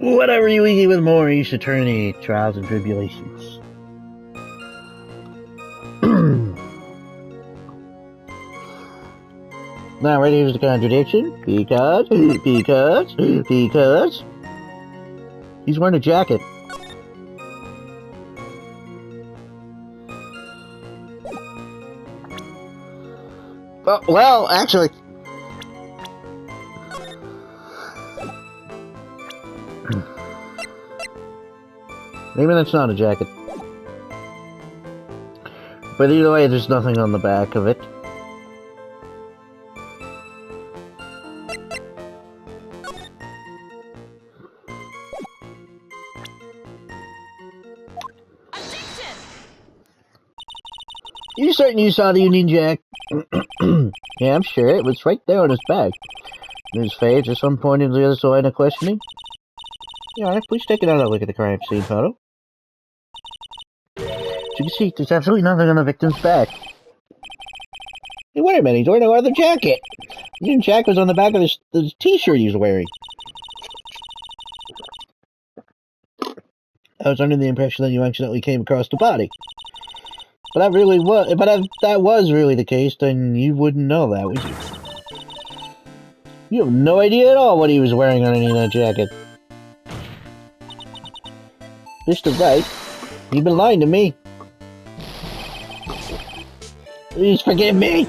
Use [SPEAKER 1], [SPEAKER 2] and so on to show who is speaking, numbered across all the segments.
[SPEAKER 1] Whatever you eat with Maurice Attorney, Trials and Tribulations. Now, right here's the contradiction. Because he's wearing a jacket. Well, actually, maybe that's not a jacket. But either way, there's nothing on the back of it. You certain you saw the Union Jack? Yeah, I'm sure. It was right there on his back. Ms. Fage at some point in the other line of questioning. Yeah, alright, please take another look at the crime scene photo. As you can see, there's absolutely nothing on the victim's back. Hey, wait a minute, he's wearing a leather jacket. The Union Jack was on the back of his t-shirt he was wearing. I was under the impression that you accidentally came across the body. But that really was, if that was really the case, then you wouldn't know that, would you? You have no idea at all what he was wearing underneath that jacket. Mr. Wright, you've been lying to me. Please forgive me.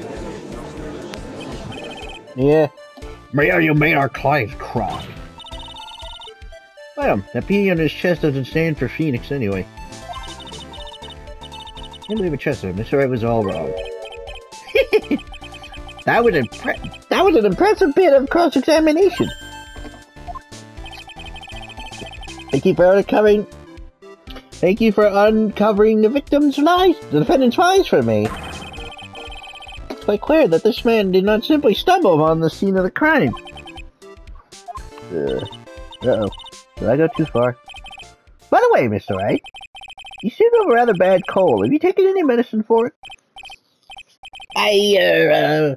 [SPEAKER 1] Yeah. Mayor, you made our clients cry. Well, that P on his chest doesn't stand for Phoenix anyway. I can't believe it, Chester. Mr. Wright was all wrong. That was an impressive bit of cross-examination. Thank you for uncovering the victim's lies, the defendant's lies for me. It's quite clear that this man did not simply stumble on the scene of the crime. Uh-oh. Did I go too far? By the way, Mr. Wright, you seem to have a rather bad cold. Have you taken any medicine for it? I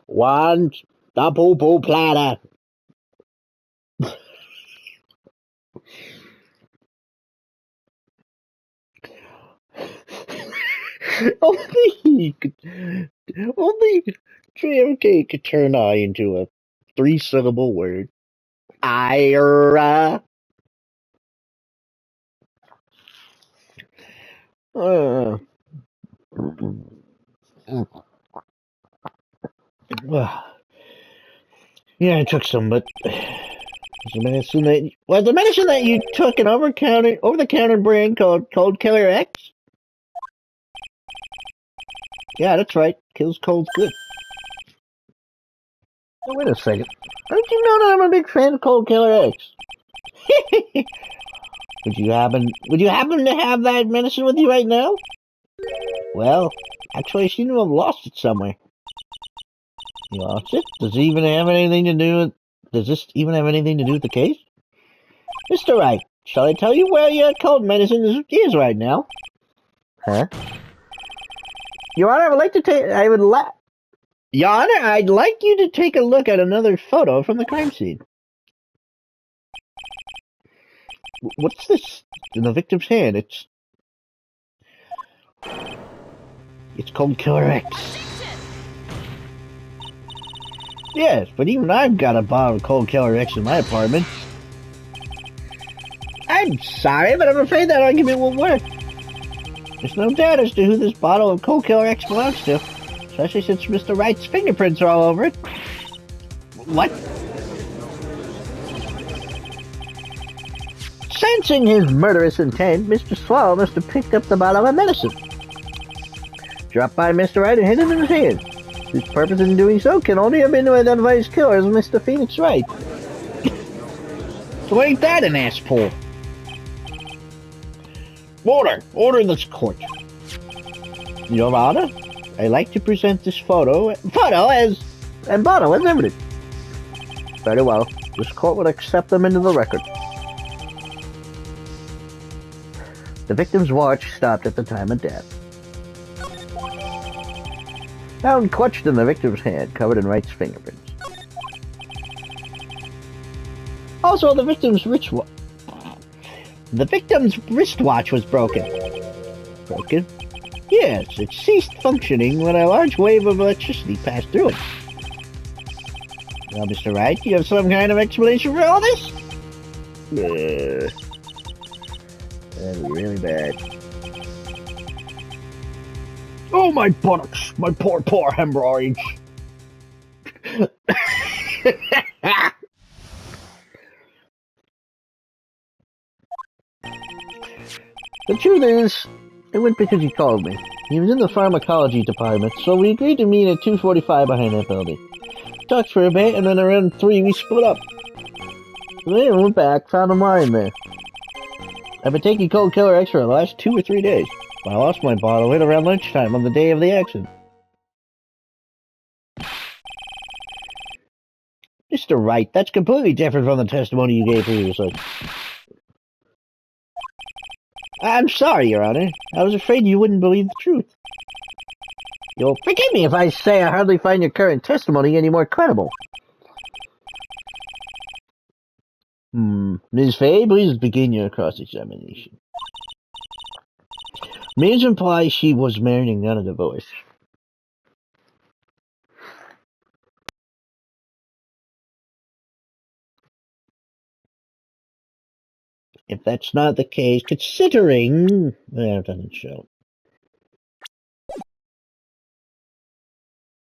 [SPEAKER 1] want the poo-poo platter. Only JFK could turn I into a 3-syllable word. Yeah, I took some, but the medicine that you took an over-the-counter brand called Cold Killer X? Yeah, that's right. Kills colds good. Oh, wait a second. How did you know that I'm a big fan of Cold Killer X? Would you happen to have that medicine with you right now? Well, actually, I seem to have lost it somewhere. You lost it? Does this even have anything to do with the case? Mr. Wright, shall I tell you where your cold medicine is right now? Huh? Your Honor, Your Honor, I'd like you to take a look at another photo from the crime scene. What's this in the victim's hand? It's Cold Killer X. Yes, but even I've got a bottle of Cold Killer X in my apartment. I'm sorry, but I'm afraid that argument won't work. There's no doubt as to who this bottle of Cold Killer X belongs to, especially since Mr. Wright's fingerprints are all over it. What? Sensing his murderous intent, Mr. Swallow must have picked up the bottle of medicine, dropped by Mr. Wright and hid it in his hand. His purpose in doing so can only have been to identify his killer as Mr. Phoenix Wright. So ain't that an ass pull? Order in this court. Your Honor, I'd like to present this photo and bottle as evidence. Very well. This court will accept them into the record. The victim's watch stopped at the time of death. Found clutched in the victim's hand, covered in Wright's fingerprints. Also, the victim's wristwatch was broken. Broken? Yes, it ceased functioning when a large wave of electricity passed through it. Well, Mr. Wright, do you have some kind of explanation for all this? That'd be really bad. Oh, my buttocks! My poor hemorrhoids! The truth is, it went because he called me. He was in the pharmacology department, so we agreed to meet at 2:45 behind that building. Talked for a bit, and then around 3 we split up. Then I went back, found him lying there. I've been taking cold killer X for the last 2 or 3 days. I lost my bottle right around lunchtime on the day of the accident. Mr. Wright, that's completely different from the testimony you gave previously. I'm sorry, Your Honor. I was afraid you wouldn't believe the truth. You'll forgive me if I say I hardly find your current testimony any more credible. Ms. Fay, please begin your cross-examination. Ms. implies she was marrying on a divorce. If that's not the case, considering... That doesn't show.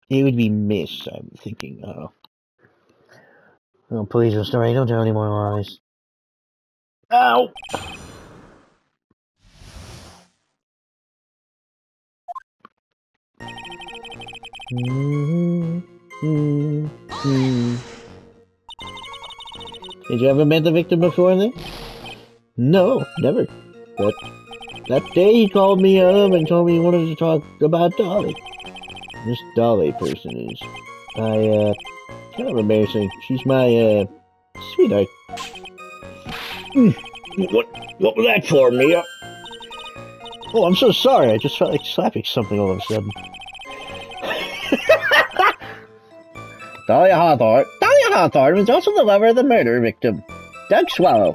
[SPEAKER 1] It would be Miss, I'm thinking. Oh, please, Mr. Wright, don't tell any more lies. Ow! Did you ever met the victim before then? No, never. But that day he called me up and told me he wanted to talk about Dolly. This Dolly person is... kind of embarrassing. She's my, sweetheart. What was that for, Mia? Oh, I'm so sorry. I just felt like slapping something all of a sudden. Dolly Hawthorne was also the lover of the murder victim, Doug Swallow.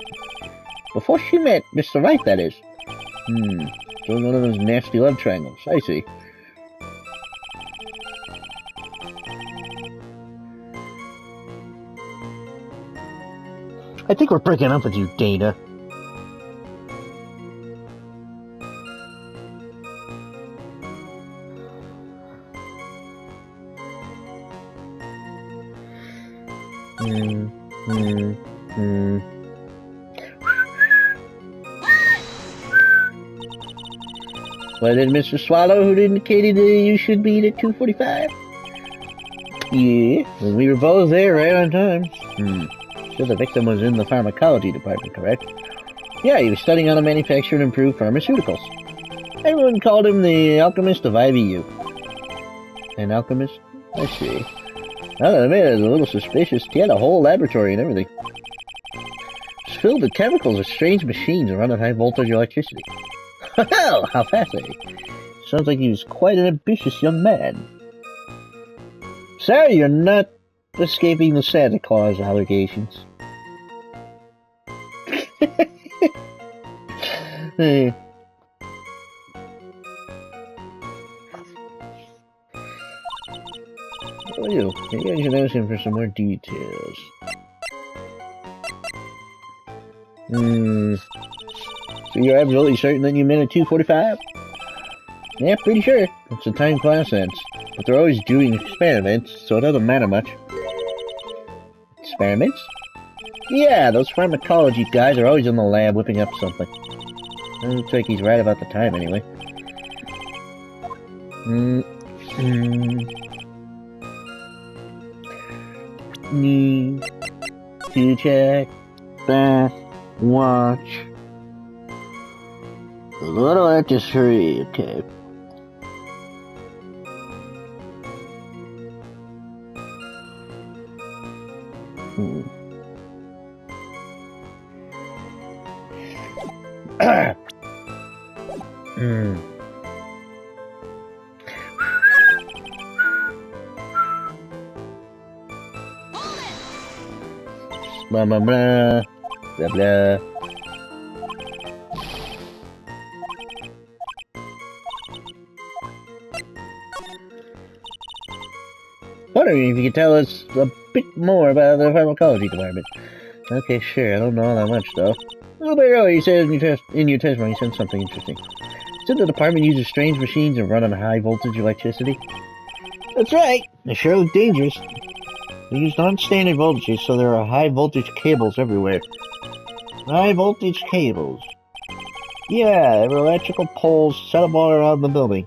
[SPEAKER 1] Before she met Mr. Wright, that is. So one of those nasty love triangles. I see. I think we're breaking up with you, Dana. Was it Mr. Swallow who indicated that you should be at 2:45? Yeah, and we were both there right on time. So the victim was in the pharmacology department, correct? Yeah, he was studying how to manufacture and improve pharmaceuticals. Everyone called him the alchemist of IVU. An alchemist? I see. Now that I admit, it was a little suspicious. He had a whole laboratory and everything. It's filled with chemicals of strange machines and run on high voltage electricity. Well, how fascinating. Sounds like he was quite an ambitious young man. Sorry, you're not escaping the Santa Claus allegations. Hey. What do you? Maybe I should ask him for some more details. So you're absolutely certain that you meant at 2:45? Yeah, pretty sure. It's the time class ends. But they're always doing experiments, so it doesn't matter much. Experiments? Yeah, those pharmacology guys are always in the lab whipping up something. It looks like he's right about the time anyway. Need to check that watch. A little after 3, okay. Blah, blah, blah. Blah, blah. Wondering if you could tell us a bit more about the pharmacology department. Okay, sure. I don't know that much, though. A little bit earlier, you said in your testimony, you said something interesting. You said the department uses strange machines and run on high-voltage electricity? That's right. They sure look dangerous. They use non-standard voltages, so there are high-voltage cables everywhere. High-voltage cables? Yeah, there were electrical poles set up all around the building.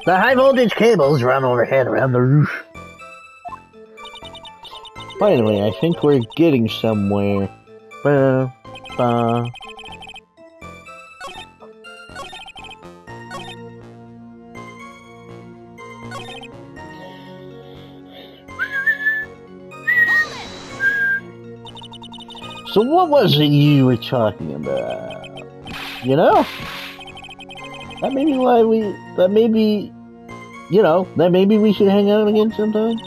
[SPEAKER 1] The high-voltage cables run overhead around the roof. Finally, I think we're getting somewhere. Ba, ba. So what was it you were talking about? You know? That may be why that maybe we should hang out again sometime?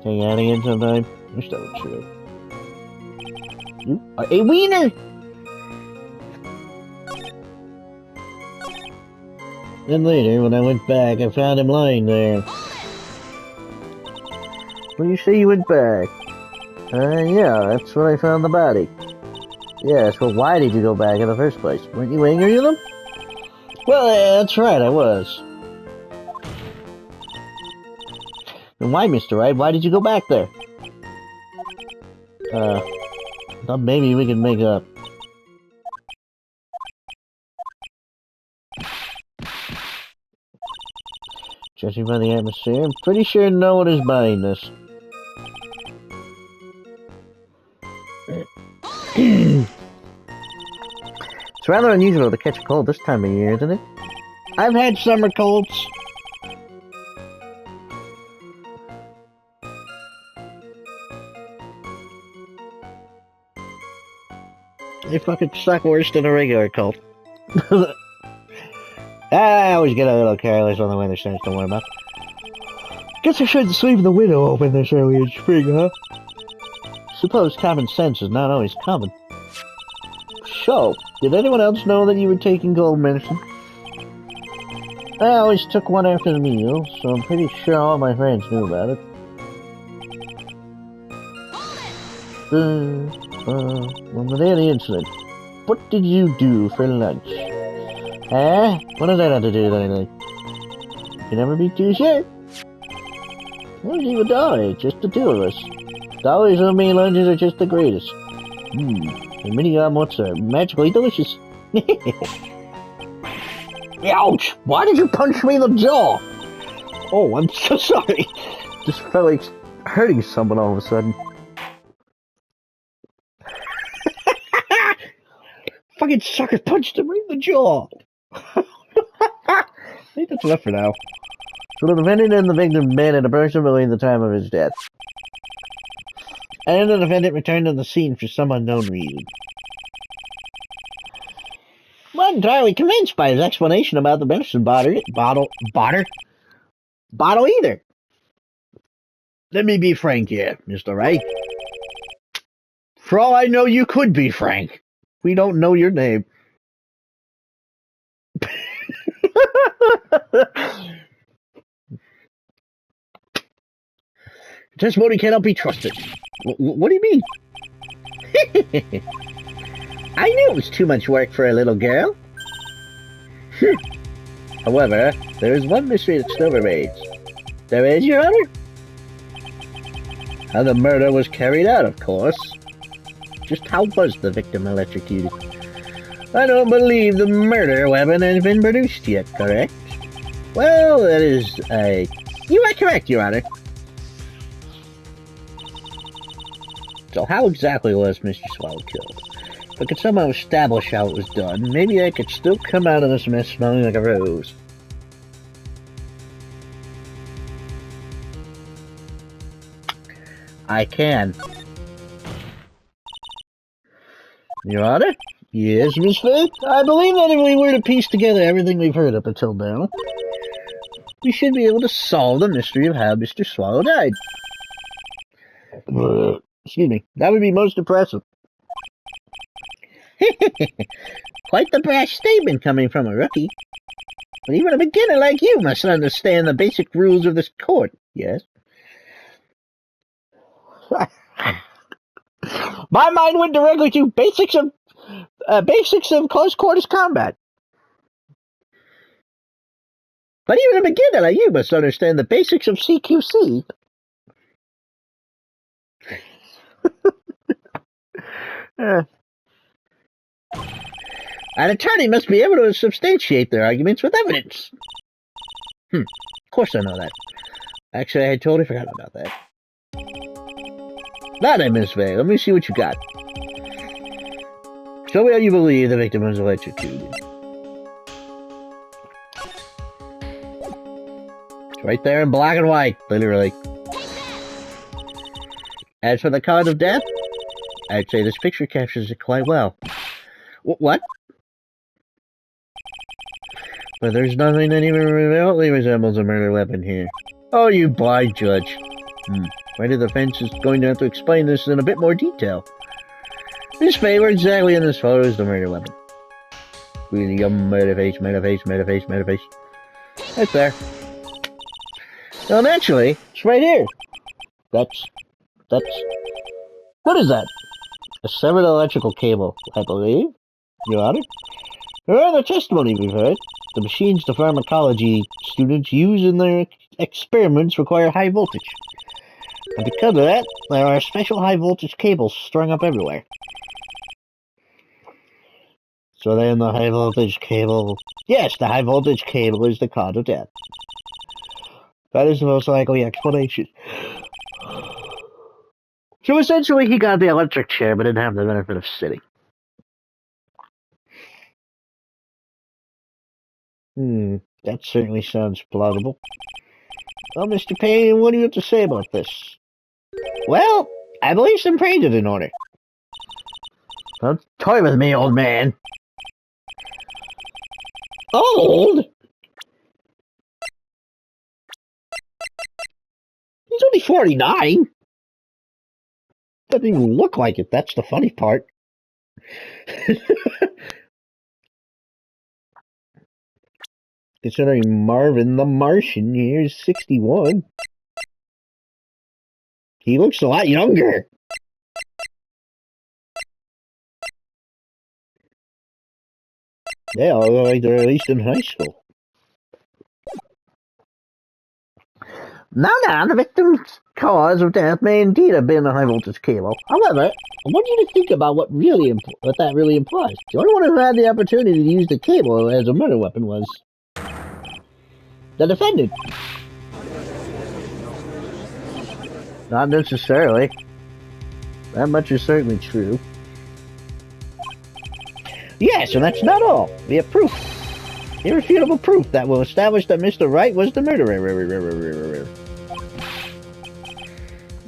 [SPEAKER 1] Hang out again sometime? Wish that were true. You are a wiener! Then later, when I went back, I found him lying there. Well, you say you went back? Yeah, that's where I found the body. Yes, well, why did you go back in the first place? Weren't you angry with him? Well, that's right, I was. Then why, Mr. Wright? Why did you go back there? Thought maybe we could make up. Judging by the atmosphere, I'm pretty sure no one is buying this. It's rather unusual to catch a cold this time of year, isn't it? I've had summer colds. They fucking suck worse than a regular cold. I always get a little careless when the weather starts to warm up. Guess I shouldn't leave the window open this early in spring, huh? Suppose common sense is not always common. So, did anyone else know that you were taking cold medicine? I always took one after the meal, so I'm pretty sure all my friends knew about it. Well, without the incident, what did you do for lunch? Huh? What does that have to do with anything? You can never be too sure. What was even dolly? Just the two of us. Dollies and me lunches are just the greatest. The mini omelets are magically delicious. Ouch! Why did you punch me in the jaw? Oh, I'm so sorry. Just felt like hurting someone all of a sudden. Fucking sucker punched him right in the jaw. I think that's enough for now. So the defendant and the victim met at approximately the time of his death. And the defendant returned to the scene for some unknown reason. I'm not entirely convinced by his explanation about the medicine bottle either. Let me be frank here, Mr. Wright. For all I know, you could be frank. We don't know your name. Testimony cannot be trusted. What do you mean? I knew it was too much work for a little girl. However, there is one mystery that still remains. There is, Your Honor? How the murder was carried out, of course. Just how was the victim electrocuted? I don't believe the murder weapon has been produced yet, correct? Well, that is you are correct, Your Honor. So how exactly was Mr. Swallow killed? If I could somehow establish how it was done, maybe I could still come out of this mess smelling like a rose. I can. Your Honor? Yes, Miss Faith? I believe that if we were to piece together everything we've heard up until now, we should be able to solve the mystery of how Mr. Swallow died. Excuse me. That would be most impressive. Quite the brash statement coming from a rookie. But even a beginner like you must understand the basic rules of this court, yes? My mind went directly to basics of close quarters combat. But even a beginner like you must understand the basics of CQC. An attorney must be able to substantiate their arguments with evidence. Of course I know that. Actually, I had totally forgotten about that. Now then, Miss Vay, let me see what you got. Show me how you believe the victim was electrocuted. It's right there in black and white, literally. As for the cause of death, I'd say this picture captures it quite well. What? But there's nothing that even remotely resembles a murder weapon here. Oh, you blind judge. Why the defense is going to have to explain this in a bit more detail. Miss Faye, where exactly in this photo is the murder weapon? Really young murder face. Right there. Well, naturally, it's right here. That's... What is that? A severed electrical cable, I believe. Your Honor? From the testimony we've heard, the machines the pharmacology students use in their experiments require high voltage. And because of that, there are special high voltage cables strung up everywhere. So then the high voltage cable... Yes, the high voltage cable is the cause of death. That is the most likely explanation. So essentially, he got the electric chair, but didn't have the benefit of sitting. That certainly sounds plausible. Well, Mr. Payne, what do you have to say about this? Well, I believe some praise is in order. Don't toy with me, old man. Old? He's only 49. Doesn't even look like it. That's the funny part. Considering Marvin the Martian here is 61. He looks a lot younger. They all look like they're at least in high school. Now, the victim's cause of death may indeed have been a high voltage cable. However, I want you to think about what that really implies. The only one who had the opportunity to use the cable as a murder weapon was the defendant. Not necessarily. That much is certainly true. Yes, and that's not all. We have proof. Irrefutable proof that will establish that Mr. Wright was the murderer.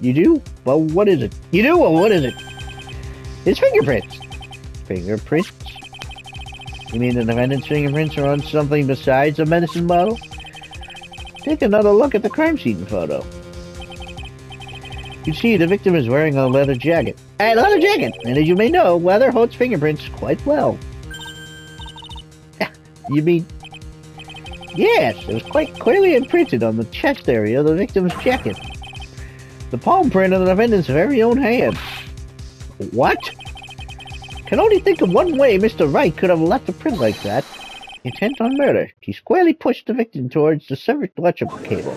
[SPEAKER 1] You do? Well, what is it? You do? Well, what is it? His fingerprints. Fingerprints? You mean the defendant's fingerprints are on something besides a medicine bottle? Take another look at the crime scene photo. You see, the victim is wearing a leather jacket. A leather jacket! And as you may know, leather holds fingerprints quite well. You mean... Yes, it was quite clearly imprinted on the chest area of the victim's jacket. The palm print of the defendant's very own hand. What? Can only think of one way Mr. Wright could have left a print like that. Intent on murder. He squarely pushed the victim towards the severed electrical cable.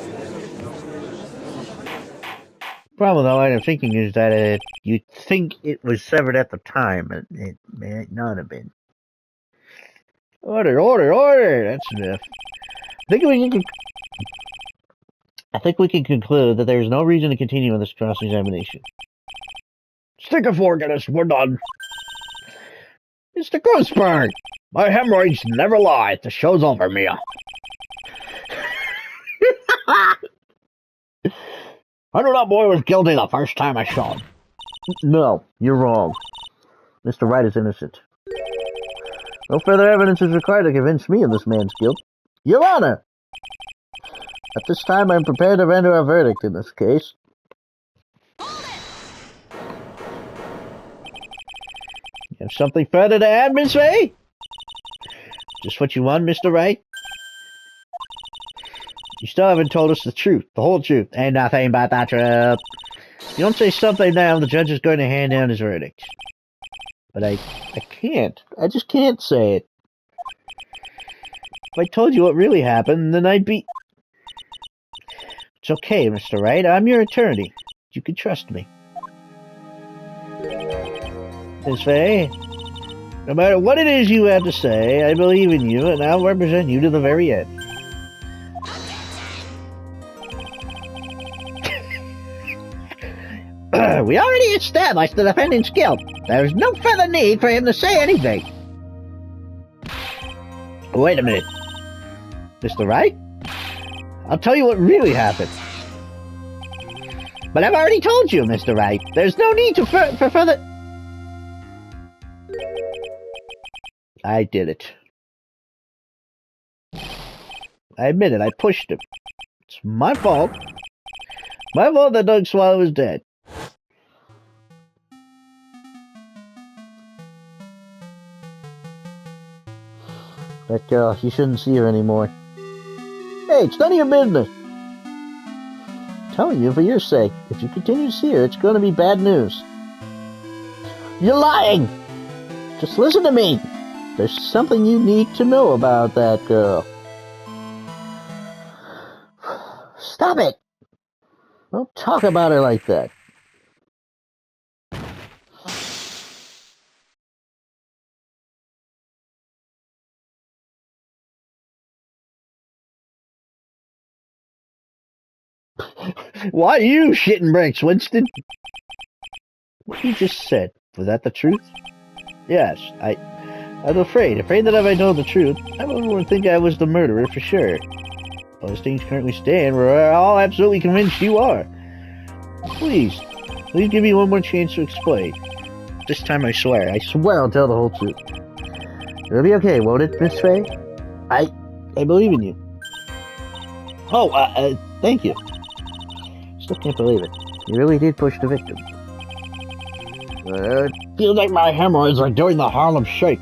[SPEAKER 1] The problem with that line of thinking is that you'd think it was severed at the time, but it may not have been. Order! That's enough. I think we can conclude that there is no reason to continue with this cross-examination. Stick a fork in us, we're done. Mr. Grossberg, my hemorrhoids never lie. The show's over, Mia. I knew that boy was guilty the first time I saw him. No, you're wrong. Mr. Wright is innocent. No further evidence is required to convince me of this man's guilt. Your Honor! At this time, I'm prepared to render a verdict in this case. You have something further to add, Miss Ray? Just what you want, Mr. Wright? You still haven't told us the truth, the whole truth. Ain't nothing but the truth. You don't say something now, the judge is going to hand down his verdict. But I can't. I just can't say it. If I told you what really happened, then I'd be... It's okay, Mr. Wright. I'm your attorney. You can trust me. Miss Faye, no matter what it is you have to say, I believe in you, and I'll represent you to the very end. We already established the defendant's guilt. There's no further need for him to say anything. Wait a minute. Mr. Wright? I'll tell you what really happened. But I've already told you, Mr. Wright. There's no need for further... I did it. I admit it, I pushed him. It's my fault. My fault that Doug Swallow is dead. That girl, you shouldn't see her anymore. Hey, it's none of your business. I'm telling you for your sake. If you continue to see her, it's going to be bad news. You're lying! Just listen to me. There's something you need to know about that girl. Stop it! Don't talk about her like that. Why are you shitting bricks, Winston? What you just said, was that the truth? Yes, I'm afraid that if I told the truth, everyone would think I was the murderer for sure. As things currently stand, we're all absolutely convinced you are. Please give me one more chance to explain. This time I swear I'll tell the whole truth. It'll be okay, won't it, Miss Faye? I believe in you. Oh, thank you. Still can't believe it. You really did push the victim. It feels like my hemorrhoids are doing the Harlem Shake.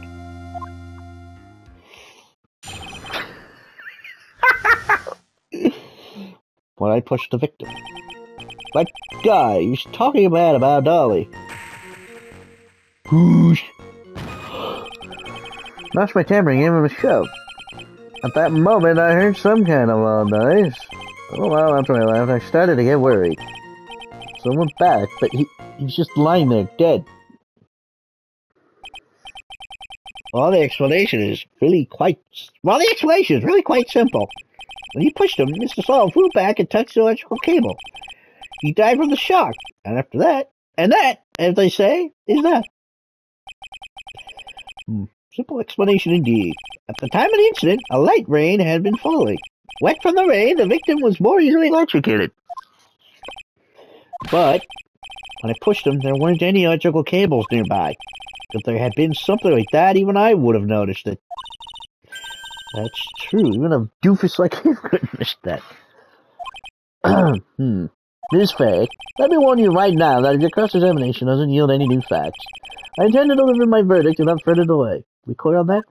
[SPEAKER 1] When I pushed the victim. That guy, he was talking bad about Dolly. Whoosh. Lost my temper and gave him a shove. At that moment, I heard some kind of loud noise. A little while after I left, I started to get worried. So I went back, but he's just lying there, dead. Well, the explanation is really quite simple. When you pushed him, Mr. Swallow flew back and touched the electrical cable. He died from the shock. And after that, as they say, is that. Simple explanation indeed. At the time of the incident, a light rain had been falling. Wet from the rain, the victim was more easily electrocuted. But when I pushed him, there weren't any electrical cables nearby. If there had been something like that, even I would have noticed it. That's true. Even a doofus like him could have missed that. Miss Faye, let me warn you right now that if your cross-examination doesn't yield any new facts, I intend to deliver my verdict without further delay. We clear on that?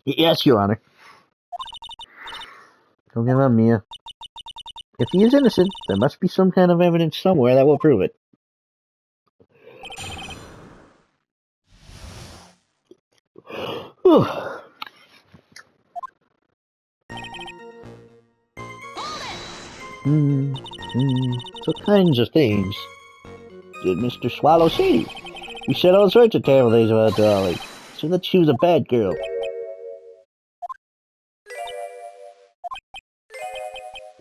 [SPEAKER 1] Yes, Your Honor. Don't give up, Mia. If he is innocent, there must be some kind of evidence somewhere that will prove it. What kinds of things did Mr. Swallow say to you? He said all sorts of terrible things about Dolly. Said that she was a bad girl.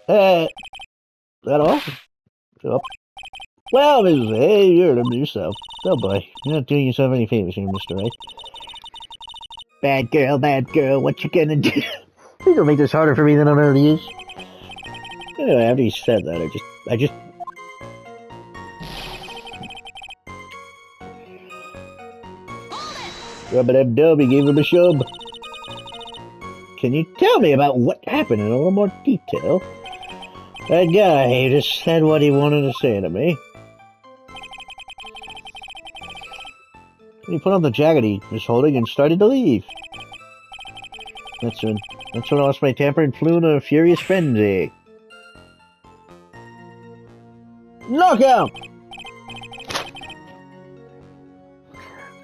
[SPEAKER 1] That all? Oh. Well, Mrs. Hey, you're them yourself. Oh boy, you're not doing yourself any favors here, Mr. Wright. Bad girl, what you gonna do? You don't make this harder for me than it already is. Anyway, after he said that, I just... Rub-a-dub-dub, he gave him a shove. Can you tell me about what happened in a little more detail? That guy just said what he wanted to say to me. He put on the jacket he was holding and started to leave. That's when I lost my temper and flew into a furious frenzy. Knockout!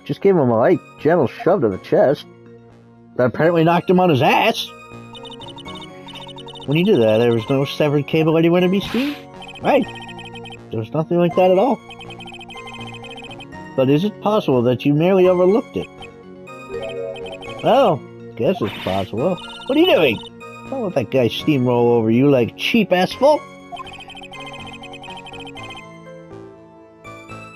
[SPEAKER 1] Just gave him a light, gentle shove to the chest. That apparently knocked him on his ass. When you did that, there was no severed cable anywhere to be seen? Right. There was nothing like that at all. But is it possible that you merely overlooked it? Well, guess it's possible. What are you doing? Don't let that guy steamroll over you like cheap asphalt.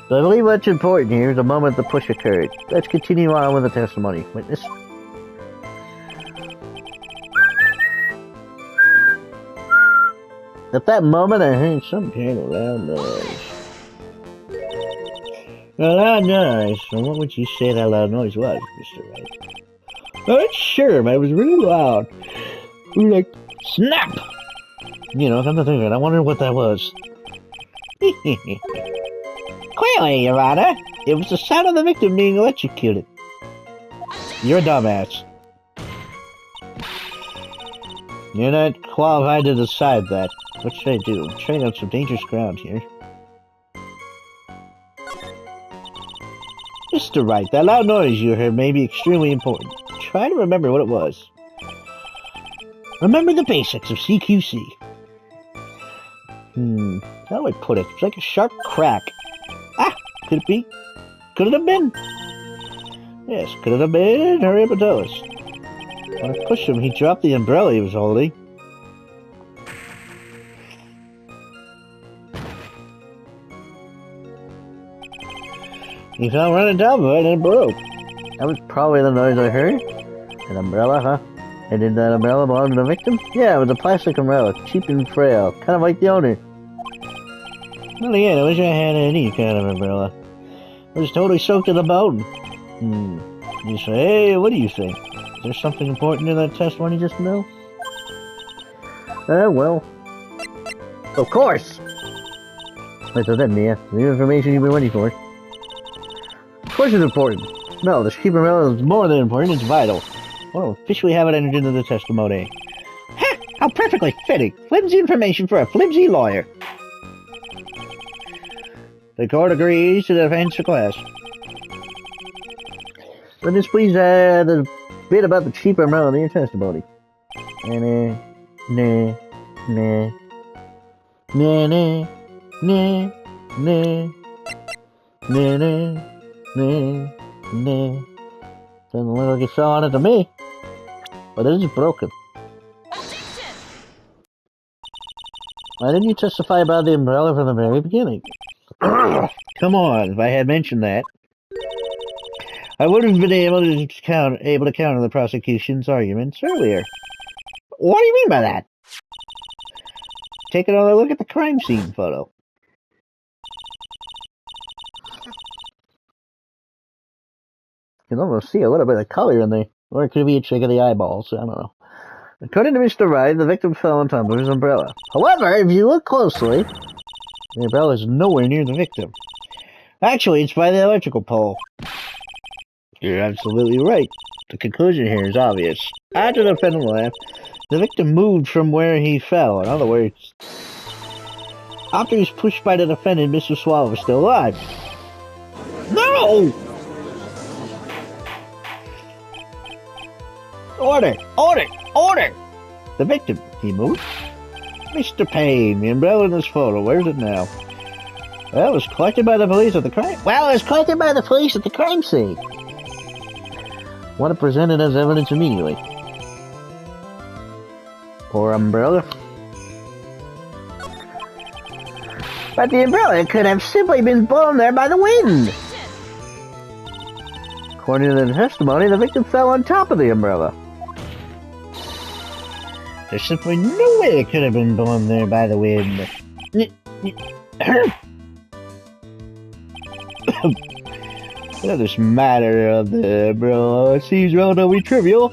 [SPEAKER 1] So I believe what's important here is the moment the push occurred. Let's continue on with the testimony. Witness. At that moment, I heard some kind of loud noise. A loud noise? Well, what would you say that loud noise was, Mr. Wright? I'm not sure, but it was really loud. It was like, snap! You know, come to think of it, I wonder what that was. Clearly, Your Honor, it was the sound of the victim being electrocuted. You're a dumbass. You're not qualified to decide that. What should I do? I'm treading on some dangerous ground here. Mr. Wright, that loud noise you heard may be extremely important. Try to remember what it was. Remember the basics of CQC. How do I put it? It's like a sharp crack. Ah! Could it be? Could it have been? Yes, could it have been? Hurry up and tell us. When I pushed him, he dropped the umbrella he was holding. He fell running down by it and it broke. That was probably the noise I heard. An umbrella, huh? And did that umbrella belong to the victim? Yeah, it was a plastic umbrella, cheap and frail, kind of like the owner. Well, again, I wish I had any kind of umbrella. It was totally soaked to the bone. You say, hey, what do you think? Is there something important in that testimony just now? Well. Of course! That's it, Mia. The information you've been waiting for. Of course it's important. No, the cheap umbrella is more than important, it's vital. I want to officially have it entered into the testimony. Ha! How perfectly fitting! Flimsy information for a flimsy lawyer. The court agrees to the defense request. Witness, please add a bit about the cheap umbrella in your testimony. Doesn't look like it fell on it to me. But it is broken. Why didn't you testify about the umbrella from the very beginning? Come on, if I had mentioned that, I would have been able to counter the prosecution's arguments earlier. What do you mean by that? Take another look at the crime scene photo. You can almost see a little bit of color in there. Or it could be a trick of the eyeballs, I don't know. According to Mr. Wright, the victim fell on top of his umbrella. However, if you look closely, the umbrella is nowhere near the victim. Actually, it's by the electrical pole. You're absolutely right. The conclusion here is obvious. After the defendant left, the victim moved from where he fell. In other words, after he was pushed by the defendant, Mr. Swallow was still alive. No! Order! Order! Order! The victim, he moved. Mr. Payne, the umbrella in this photo, where's it now? Well, it was collected by the police at the crime... Well, it was collected by the police at the crime scene. Want to present it as evidence immediately. Poor umbrella. But the umbrella could have simply been blown there by the wind. According to the testimony, the victim fell on top of the umbrella. There's simply no way it could have been blown there by the wind. This matter of the umbrella seems relatively trivial,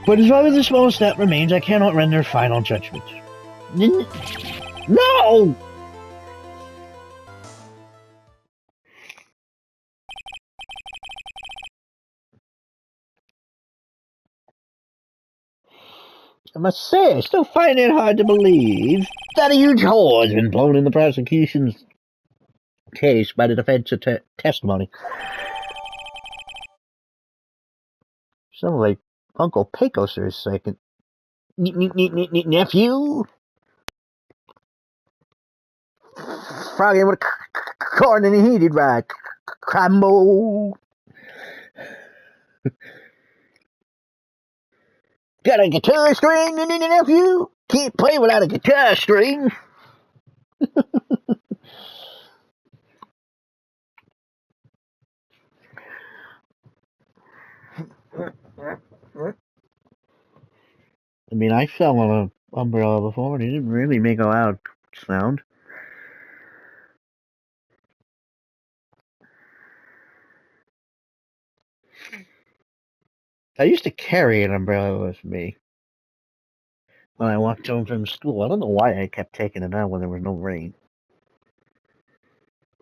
[SPEAKER 1] but as long as a small step remains, I cannot render final judgment. No! I must say, I still find it hard to believe that a huge hole has been blown in the prosecution's case by the defense's testimony. Sounds like Uncle Pecos for a second. Nephew? Froggy with corn in the heated right. Cramo. Got a guitar string, nephew? Can't play without a guitar string. I mean, I fell on an umbrella before and it didn't really make a loud sound. I used to carry an umbrella with me when I walked home from school. I don't know why I kept taking it out when there was no rain.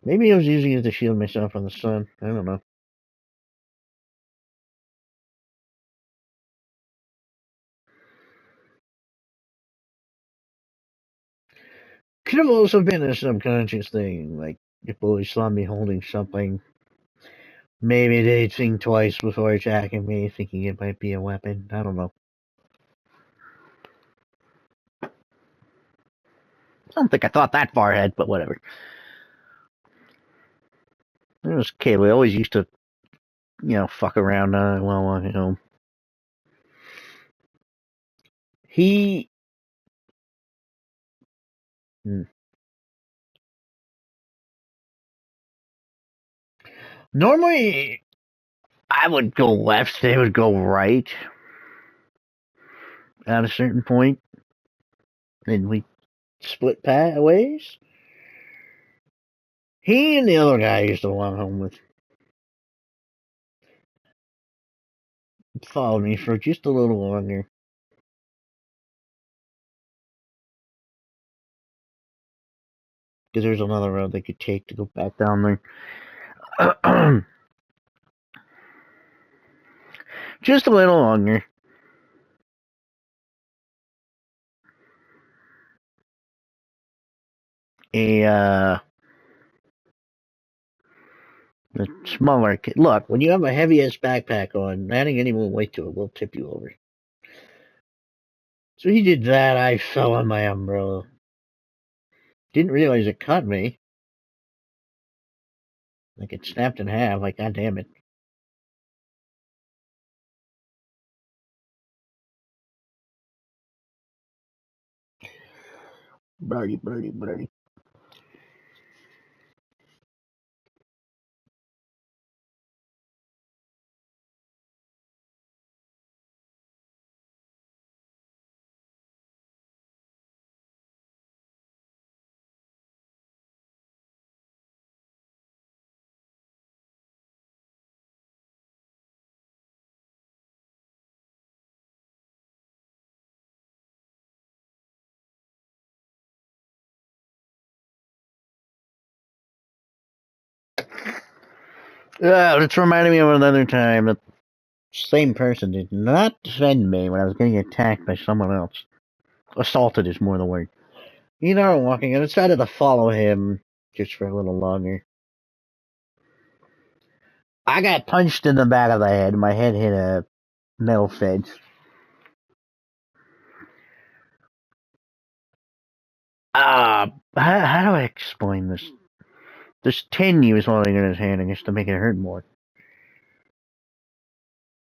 [SPEAKER 1] Maybe I was using it to shield myself from the sun. I don't know. Could have also been a subconscious thing, like if bullies saw me holding something, maybe they'd think twice before attacking me, thinking it might be a weapon. I don't know. I don't think I thought that far ahead, but whatever. It was kid. We always used to, fuck around while walking home. He. Normally, I would go left, they would go right at a certain point, and we split ways. He and the other guy I used to walk home with followed me for just a little longer. Because there's another road they could take to go back down there. Just a little longer. A smaller kid. Look, when you have a heavy ass backpack on, adding any more weight to it will tip you over. So he did that. I fell on my umbrella. Didn't realize it cut me. Like it snapped in half. Like, god damn it. Birdie, birdie, birdie. It's reminding me of another time that same person did not defend me when I was getting attacked by someone else. Assaulted is more the word. Walking, I decided to follow him just for a little longer. I got punched in the back of the head. My head hit a metal fence. How do I explain this? This tin he was holding in his hand, I guess, to make it hurt more.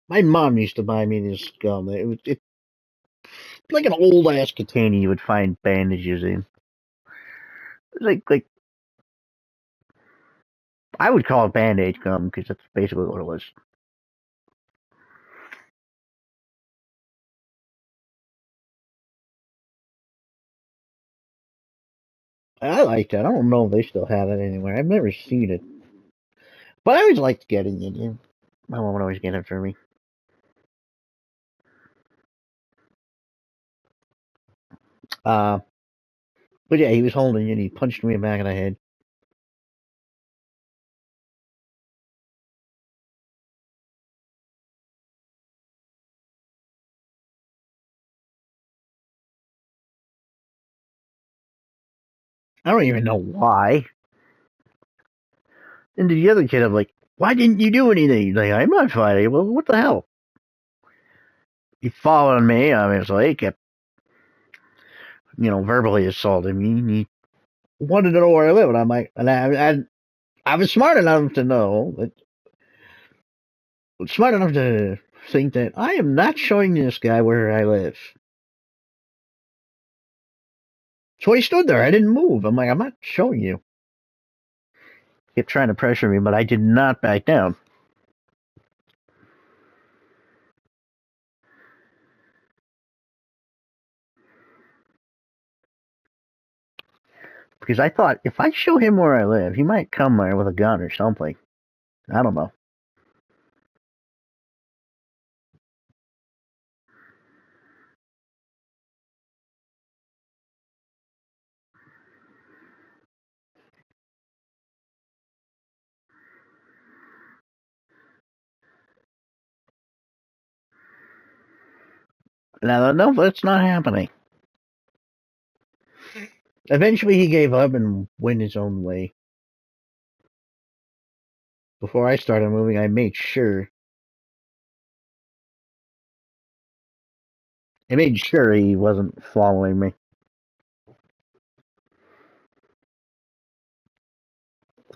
[SPEAKER 1] My mom used to buy me this gum. It's like an old ass container you would find bandages in. Like I would call it band-aid gum because that's basically what it was. I liked it. I don't know if they still have it anywhere. I've never seen it. But I always liked getting it. My mom would always get it for me. But yeah, he was holding it and he punched me in the back of the head. I don't even know why. And to the other kid, I'm like, why didn't you do anything? He's like, I'm not fighting. Well, what the hell? He followed me, obviously. He kept, verbally assaulting me. He wanted to know where I live. And I'm like, and I was smart enough to know, smart enough to think that I am not showing this guy where I live. So he stood there. I didn't move. I'm like, I'm not showing you. He kept trying to pressure me, but I did not back down. Because I thought, if I show him where I live, he might come there with a gun or something. I don't know. Now, no, that's not happening. Eventually, he gave up and went his own way. Before I started moving, I made sure. He wasn't following me.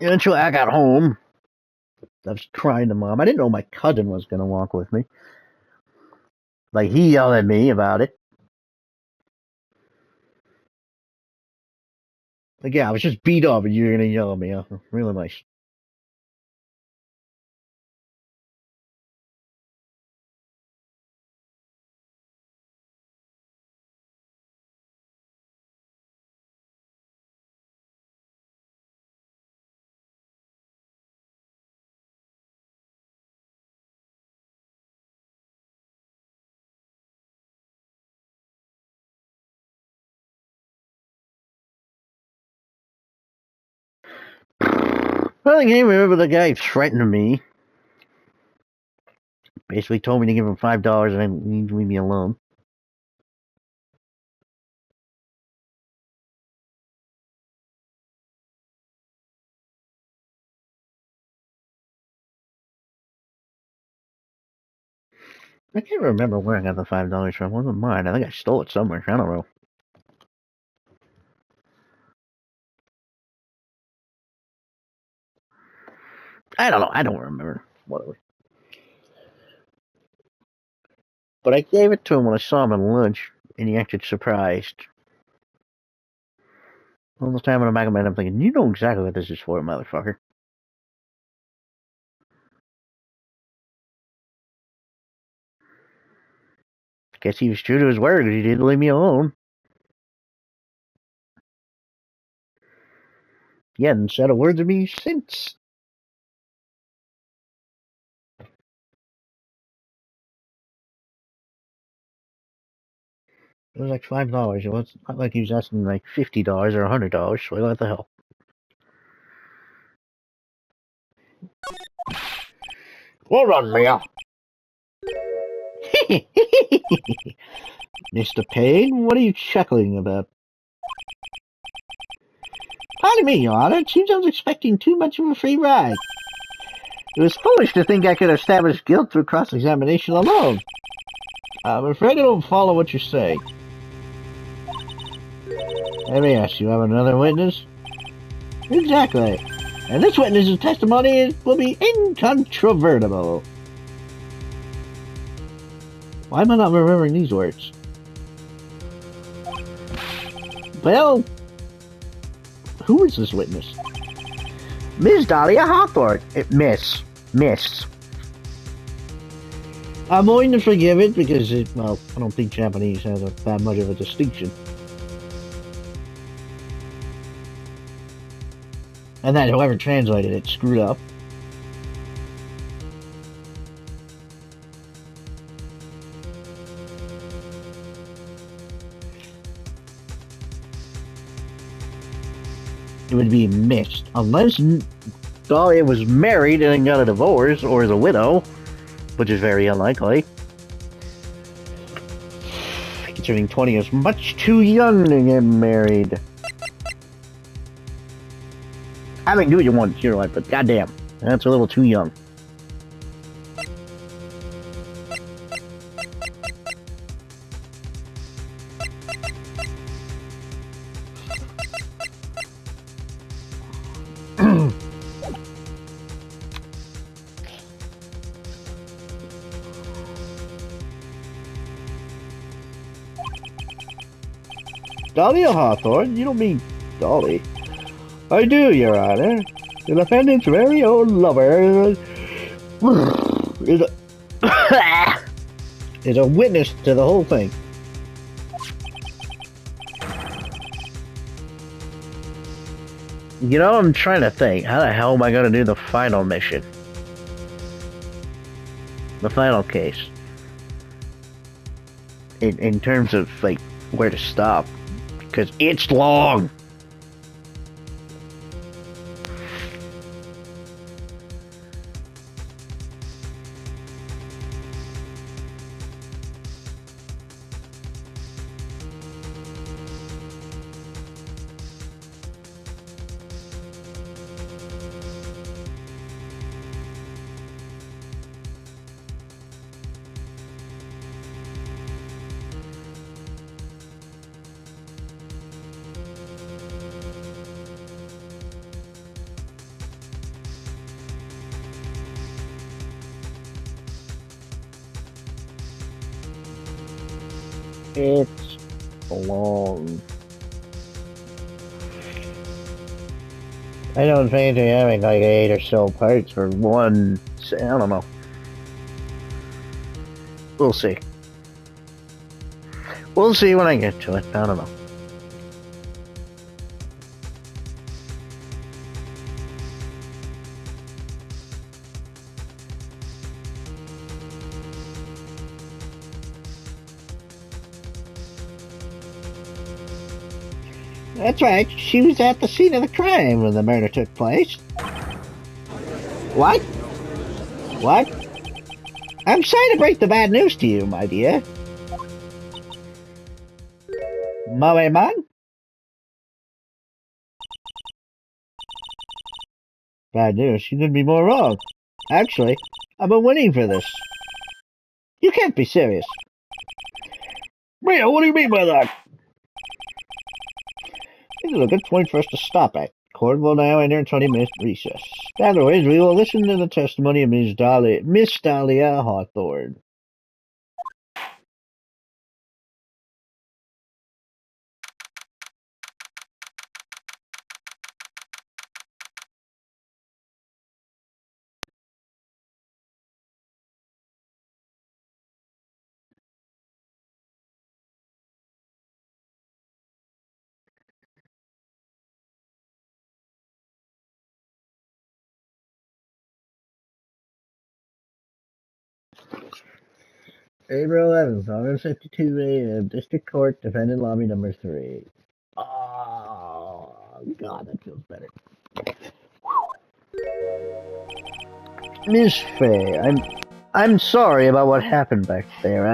[SPEAKER 1] Eventually, I got home. I was crying to Mom. I didn't know my cousin was going to walk with me. Like, he yelled at me about it. Like, yeah, I was just beat up and you're going to yell at me. Really nice. Well, I can't remember the guy threatened me. Basically told me to give him $5 and I need to leave me alone. I can't remember where I got the $5 from. It wasn't mine. I think I stole it somewhere. I don't know. I don't know. I don't remember. Whatever. But I gave it to him when I saw him at lunch, and he acted surprised. All the time in the back of my head, I'm thinking, you know exactly what this is for, motherfucker. Guess he was true to his word, because he didn't leave me alone. He hadn't said a word to me since. It was like $5. It was not like he was asking like $50 or $100, so what the hell. Well run, Mia. Mr. Payne, what are you chuckling about? Pardon me, Your Honor. It seems I was expecting too much of a free ride. It was foolish to think I could establish guilt through cross-examination alone. I'm afraid I don't follow what you're saying. Let me ask you, have another witness? Exactly. And this witness's testimony will be incontrovertible. Why am I not remembering these words? Well, who is this witness? Ms. Dahlia Hawthorne. Miss. I'm going to forgive it because I don't think Japanese has that much of a distinction. And that whoever translated it screwed up. It would be mixed. Unless Dahlia was married and got a divorce, or is a widow, which is very unlikely. Considering 20 is much too young to get married. having do you want in your life, but goddamn, that's a little too young. Dahlia Hawthorne? You don't mean Dolly. I do, Your Honor. The defendant's very own lover is a witness to the whole thing. You know, I'm trying to think. How the hell am I going to do the final mission? The final case. In terms of, like, where to stop. Because it's long. It's long. I don't think they're having like 8 or so parts for one. I don't know. We'll see. We'll see when I get to it. I don't know. That's right, she was at the scene of the crime when the murder took place. What? What? I'm sorry to break the bad news to you, my dear. Moe-man? Bad news, you couldn't be more wrong. Actually, I've been waiting for this. You can't be serious. Rio, what do you mean by that? This is a good point for us to stop at. Court will now enter a 20-minute recess. Afterwards, we will listen to the testimony of Miss Dahlia Hawthorne. April 11th, 1:52 a.m. District Court, Defendant Lobby Number 3. Oh, God, that feels better. Miss Fay, I'm sorry about what happened back there.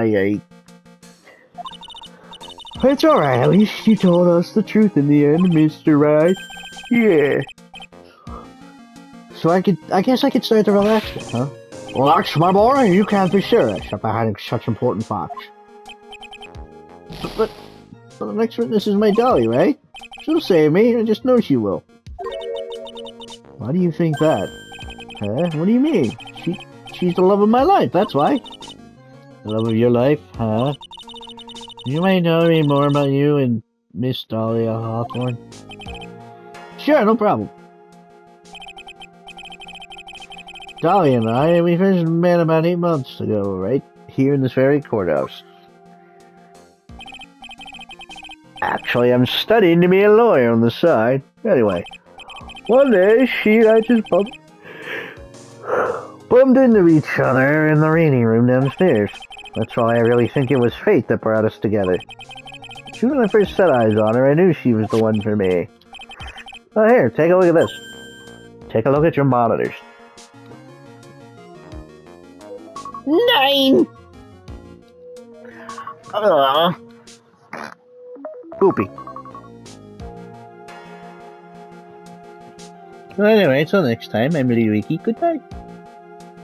[SPEAKER 1] It's alright, at least you told us the truth in the end, Mr. Wright. Yeah. So I guess I could start the relaxing, huh? Relax, my boy, you can't be serious about having such important facts. But the next witness is my Dolly, right? She'll save me, I just know she will. Why do you think that? Huh? What do you mean? She's the love of my life, that's why. The love of your life, huh? You might know me more about you and Miss Dahlia Hawthorne. Sure, no problem. Dolly and I, we first met about 8 months ago, right here in this very courthouse. Actually, I'm studying to be a lawyer on the side. Anyway, one day she and I just bumped into each other in the reading room downstairs. That's why I really think it was fate that brought us together. When I first set eyes on her, I knew she was the one for me. Oh, here, take a look at this. Take a look at your monitors. 9! Poopy. Well, anyway, until next time, I'm Lee Ricky. Goodbye.